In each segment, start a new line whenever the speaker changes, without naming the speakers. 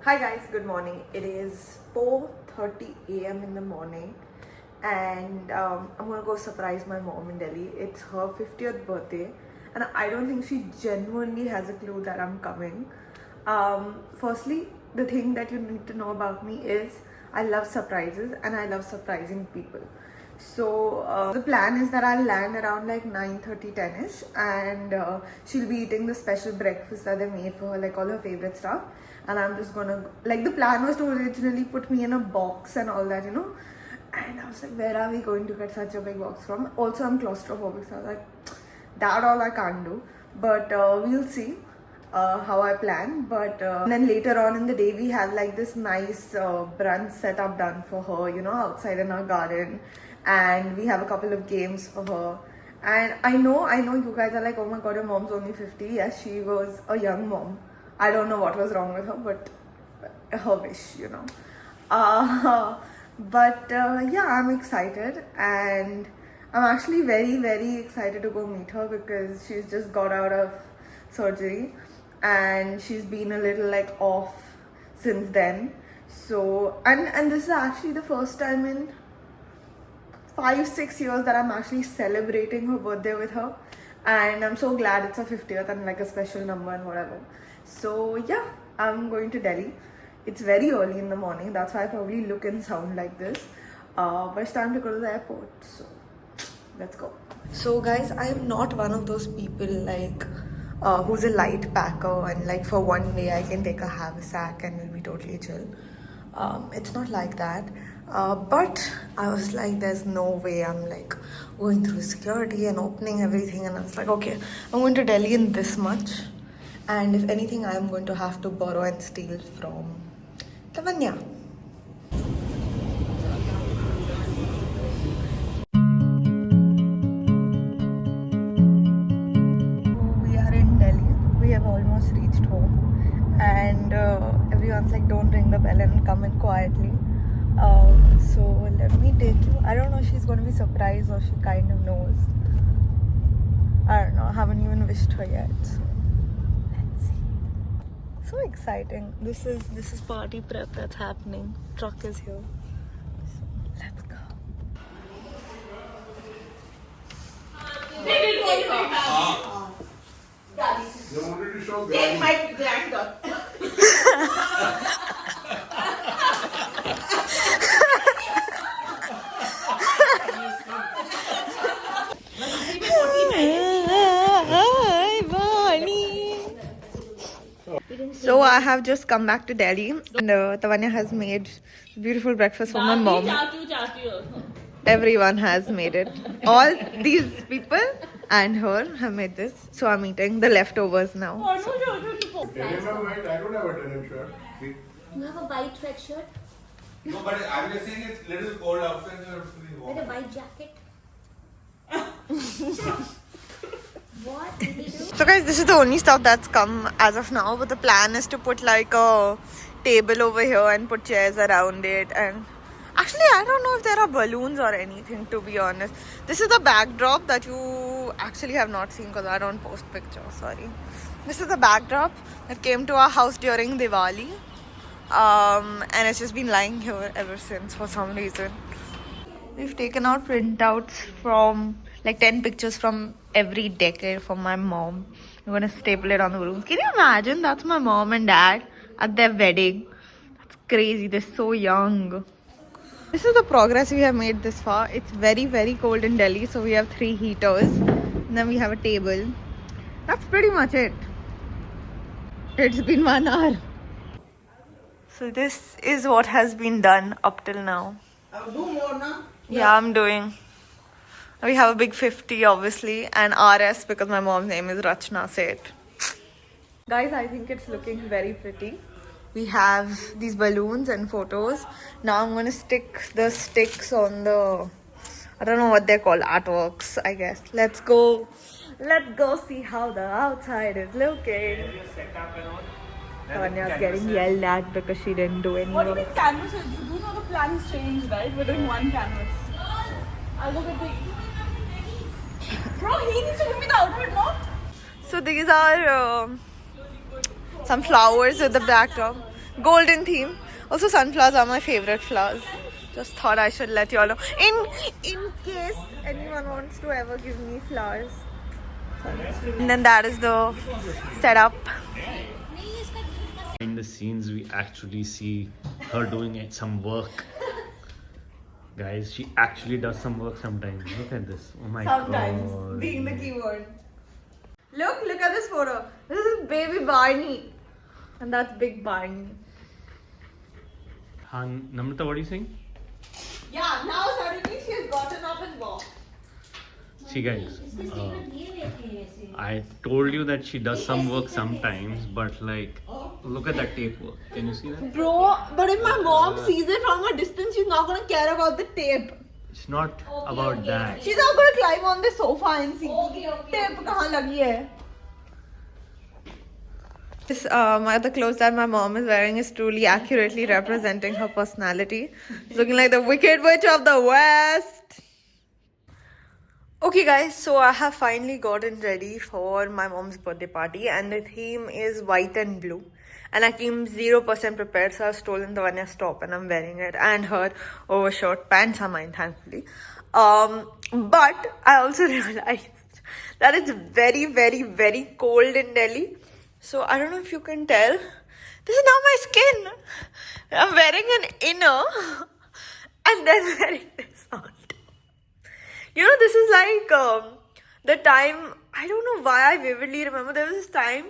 Hi guys, good morning. It is 4:30 a.m. in the morning and I'm gonna go surprise my mom in Delhi. It's her 50th birthday and I don't think she genuinely has a clue that I'm coming. Firstly, the thing that you need to know about me is I love surprises and I love surprising people. So the plan is that I'll land around like 9:30, 10ish, and she'll be eating the special breakfast that they made for her, like all her favorite stuff. And I'm just gonna, like, the plan was to originally put me in a box and all that, And I was like, where are we going to get such a big box from? Also, I'm claustrophobic, so I was like, that all I can't do. But we'll see how I plan. But then later on in the day, we have like this nice brunch setup done for her, outside in our garden. And we have a couple of games for her. And I know you guys are like, oh my god, your mom's only 50. Yes, she was a young mom. I don't know what was wrong with her, but her wish. Yeah, I'm excited and I'm actually very, very excited to go meet her because she's just got out of surgery and she's been a little like off since then. So, and this is actually the first time in 5-6 years that I'm actually celebrating her birthday with her, and I'm so glad it's her 50th and like a special number and whatever. So yeah, I'm going to Delhi. It's very early in the morning, that's why I probably look and sound like this, but it's time to go to the airport, so let's go. So guys, I am not one of those people like who's a light packer and like for one day I can take a haversack and it'll be totally chill. It's not like that. But I was like, there's no way I'm like going through security and opening everything. And I was like, okay, I'm going to Delhi in this much. And if anything, I'm going to have to borrow and steal from Tavanya. We are in Delhi. We have almost reached home. And everyone's like, don't ring the bell and come in quietly. So let me take you. I don't know if she's going to be surprised or she kind of knows. I don't know. I haven't even wished her yet. So let's see. So exciting. This is party prep that's happening. Truck is here. So let's go.
They wanted to show
Take my granddaughter.
Hi, Bonnie. So I have just come back to Delhi and Tavanya has made beautiful breakfast for my mom. Everyone has made it. All these people and her have made this. So I'm eating the leftovers now.
Denim am white. I don't have a denim shirt. See?
You have a white red shirt
No, but I'm just saying it's little cold outside.
with a white jacket. What did you do?
So guys, this is the only stuff that's come as of now. But the plan is to put like a table over here and put chairs around it. And actually, I don't know if there are balloons or anything, to be honest. This is the backdrop that you actually have not seen because I don't post pictures, sorry. This is the backdrop that came to our house during Diwali. And it's just been lying here ever since for some reason. We've taken out printouts from like 10 pictures from every decade from my mom. We're gonna staple it on the balloons. Can you imagine? That's my mom and dad at their wedding. That's crazy. They're so young. This is the progress we have made this far. It's very, very cold in Delhi, so we have 3 heaters. And then we have a table. That's pretty much it. It's been 1 hour. So this is what has been done up till now.
I'll do more now.
Yeah, I'm doing. We have a big 50 obviously and RS because my mom's name is Rachna Seth. Guys, I think it's looking very pretty. We have these balloons and photos. Now I'm going to stick the sticks on the, I don't know what they're called, artworks, I guess. Let's go see how the outside is looking. Tanya's getting yelled at because she didn't do any
What do you
work.
mean canvas? You do know the plan's changed, right? We're doing one canvas. I'll look at the... Bro, he needs to give me the outfit, no?
So these are some flowers with the backdrop. golden theme. Also, sunflowers are my favorite flowers. Just thought I should let you all know. In case anyone wants to ever give me flowers. And then that is the setup.
In the scenes, we actually see her doing some work. Guys, she actually does some work sometimes. Look at this. Oh my god.
Being the keyword. Look at this photo. This is baby Barney. And that's big Barney.
Namrata, what are you saying?
Yeah, now suddenly she's gotten up and walked.
See guys, I told you that she does some work sometimes, but like, look at that tape work. Can you see that?
Bro, but if my mom sees it from a distance, she's not gonna care about the tape.
It's not about that.
She's not gonna climb on the sofa and see tape kahan lagi hai. This, the clothes that my mom is wearing is truly accurately representing her personality. She's looking like the Wicked Witch of the West. Okay guys, so I have finally gotten ready for my mom's birthday party and the theme is white and blue. And I came 0% prepared, so I've stolen the Vanya's top and I'm wearing it. And her overshort pants are mine, thankfully. But I also realized that it's very, very, very cold in Delhi. So I don't know if you can tell. This is not my skin. I'm wearing an inner and then wearing this on. You know, this is like the time, I don't know why I vividly remember there was this time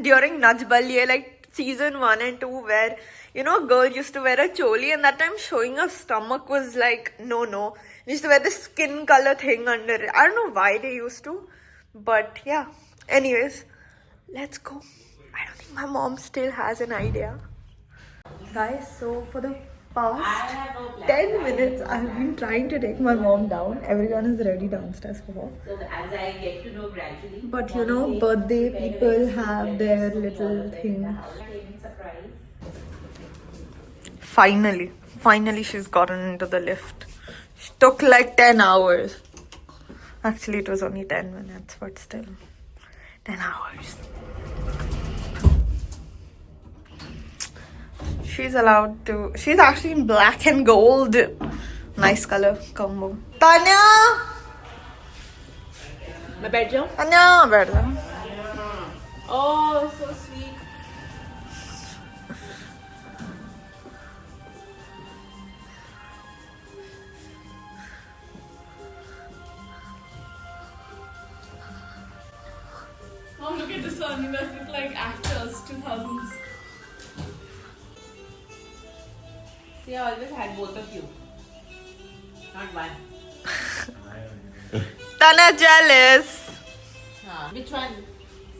during Nach Baliye, like season 1 and 2, where, you know, a girl used to wear a choli and that time showing her stomach was like, no. She used to wear this skin color thing under it. I don't know why they used to, but yeah. Anyways, let's go. I don't think my mom still has an idea. Guys, so for the past 10 minutes, I've been trying to take my mom down. Everyone is ready downstairs for her.
So as I get to know gradually.
But you know, birthday people have their little thing. Finally she's gotten into the lift. It took like 10 hours. Actually, it was only 10 minutes, but still 10 hours. She's allowed to. She's actually in black and gold. Nice color combo. Tanya!
My bedroom?
Tanya, bedroom.
Oh, so sweet.
Oh, look at the sun. You guys look like actors, 2000s.
See, I always had both of you. Not one.
Tanya jealous.
Which one?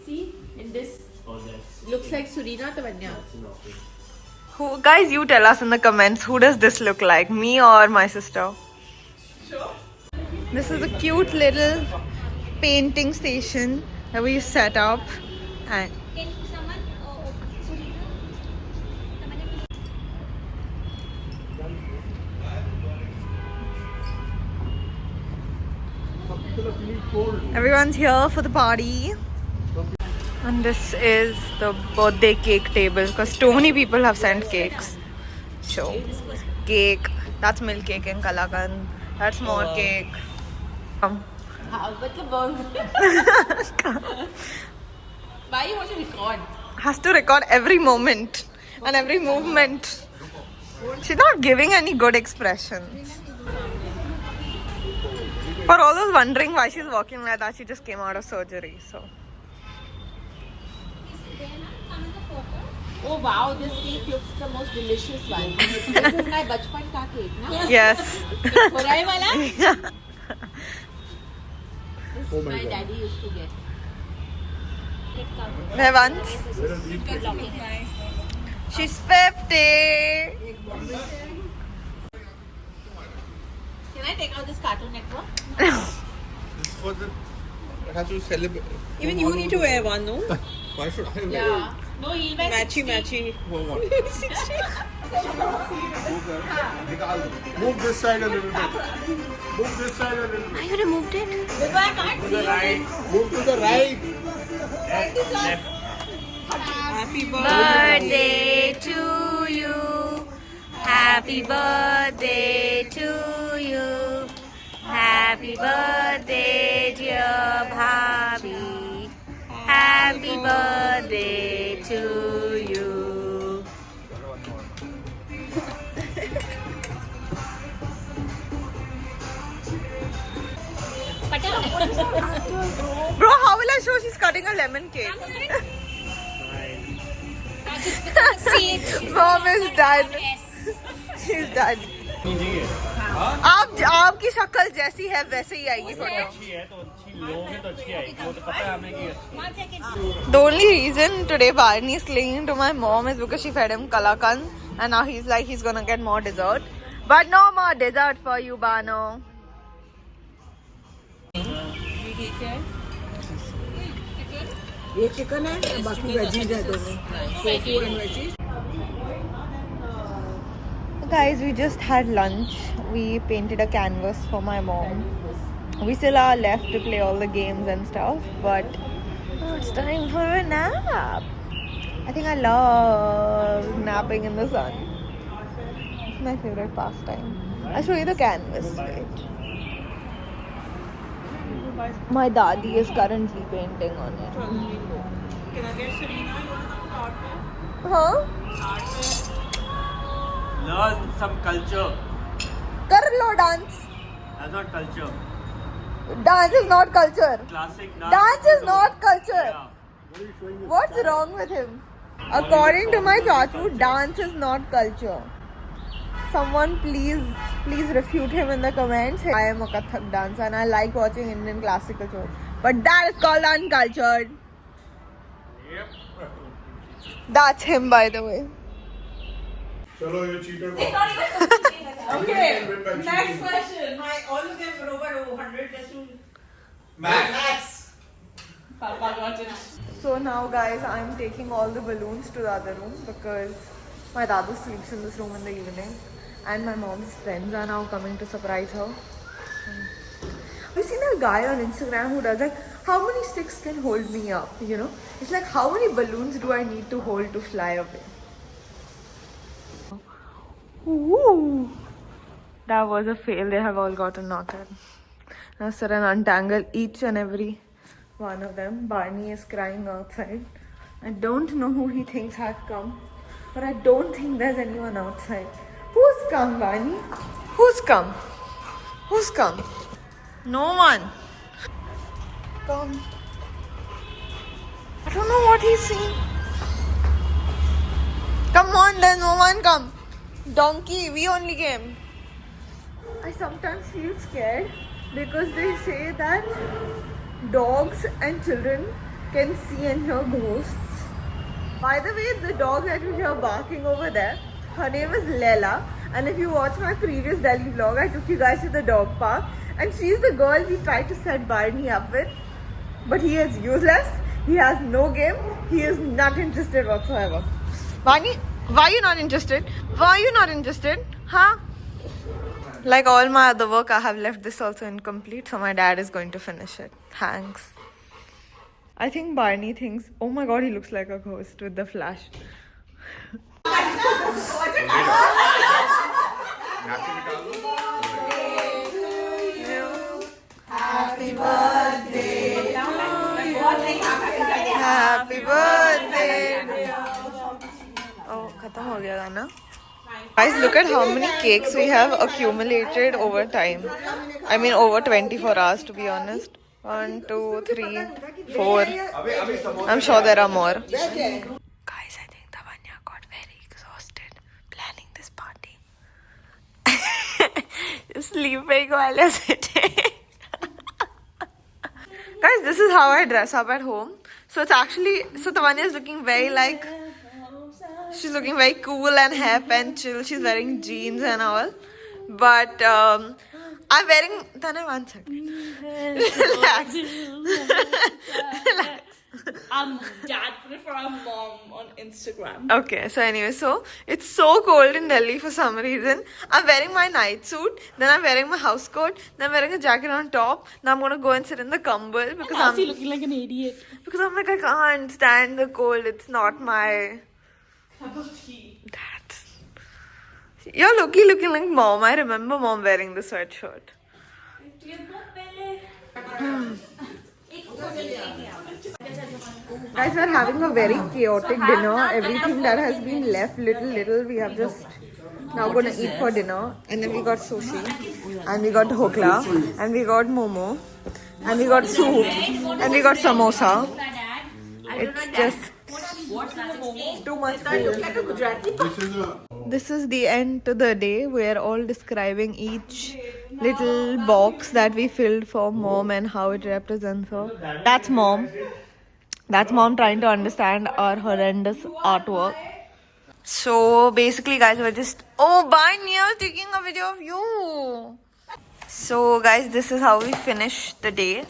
See, in this. Looks like Surina Tavanya.
Who, guys, you tell us in the comments, who does this look like? Me or my sister?
Sure.
This is a cute little painting station that we set up. And
Can someone
everyone's here for the party. And this is the birthday cake table because too many people have sent cakes. So, cake. That's milk cake in Kalakand. That's more cake.
Why you want to record?
Has to record every moment and every movement. She's not giving any good expressions. For all those wondering why she's walking like that, she just came out of surgery. So.
Oh wow, this cake looks the most delicious one. This is my bachpan ka cake, na?
Yes.
Khorai wala? This my daddy used to get.
Where once? She's 50.
Can I take out this Cartoon Network?
For the, it has to celebrate.
Even you need to wear one, no?
Why should I wear
Yeah. No, he'll wear
Matchy,
60.
matchy.
Move this side a little bit. Move this side a little bit.
You removed it?
But I can't see it.
Move to the right.
Happy
birthday to you. Happy birthday to you. Happy birthday, dear Bhabhi. Happy birthday to you.
Bro, how will I show she's cutting a lemon cake? Mom is done. She's done. आपकी शक्ल जैसी है वैसे ही आएगी photo. The only reason today Barney is clinging to my mom is because she fed him kalakand and now he's like he's gonna get more dessert. But no more dessert for you, Bano.
ये chicken है बाकी veggies है दोनों tofu and veggies
Guys, we just had lunch. We painted a canvas for my mom. We still are left to play all the games and stuff, but now it's time for a nap. I think I love napping in the sun. It's my favorite pastime. I'll show you the canvas. Wait. My daddy is currently painting on it.
Can I get Serena? You want to do art fair?
Huh?
Learn some culture.
Kar lo dance.
That's not culture.
Dance is not culture.
Classic
Dance is not culture. What's wrong with him? According to my chachu, dance is not culture. Someone please refute him in the comments. I am a Kathak dancer and I like watching Indian classical shows. But that is called uncultured. That's him, by the way.
Chalo, you cheated.
Okay, next question.
all of them were over 100 just to
Max.
Papa got it.
So now guys, I'm taking all the balloons to the other room because my dada sleeps in this room in the evening and my mom's friends are now coming to surprise her. I've seen a guy on Instagram who does like, how many sticks can hold me up, you know? It's like, how many balloons do I need to hold to fly away? Ooh. That was a fail. They have all gotten knotted. Now sit and untangle each and every one of them. Barney is crying outside. I don't know who he thinks had come, but I don't think there's anyone outside. Who's come, Barney? Who's come? Who's come? No one. Come. I don't know what he's saying. Come on, there's no one come. Donkey, we only came. I sometimes feel scared because they say that dogs and children can see and hear ghosts. By the way, the dog that you hear barking over there, her name is Leila. And if you watch my previous Delhi vlog, I took you guys to the dog park. And she's the girl we tried to set Barney up with. But he is useless. He has no game. He is not interested whatsoever. Barney, why are you not interested? Why are you not interested? Huh? Like all my other work, I have left this also incomplete. So my dad is going to finish it. Thanks. I think Barney thinks, oh my god, he looks like a ghost with the flash. Happy birthday to you. Happy birthday. Oh, khatam ho gaya gaana. Guys, look at how many cakes we have accumulated over time. I mean, over 24 hours to be honest. 1, 2, 3, 4. I'm sure there are more. Guys, I think Tavanya got very exhausted planning this party. Sleeping while you're sitting. Guys, this is how I dress up at home. So it's actually, so Tavanya is looking very like, she's looking very cool and hip and chill. She's wearing jeans and all. But I'm wearing, Tanya, one second. Relax. Relax.
Dad put it for our mom on Instagram.
Okay, so anyway, so it's so cold in Delhi for some reason. I'm wearing my night suit, then I'm wearing my house coat, then I'm wearing a jacket on top. Now I'm gonna go and sit in the kambal because I'm
looking like an idiot.
because I'm like I can't stand the cold. It's not my. That's. You're looking like mom. I remember mom wearing the sweatshirt. Guys, we're having a very chaotic dinner. Everything that has been left little, we have just now gonna eat for dinner. And then we got sushi, and we got dhokla, and we got momo, and we got soup, and we got samosa. It's just too much food. This is the end to the day. We're all describing each little box that we filled for mom and how it represents her. That's mom. That's mom trying to understand our horrendous artwork. So basically, guys, we're just. Oh, bye, Neil, taking a video of you. So, guys, this is how we finish the day.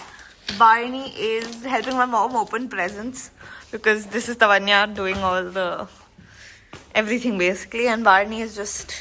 Barney is helping my mom open presents because this is Tavanya doing all the everything basically, and Barney is just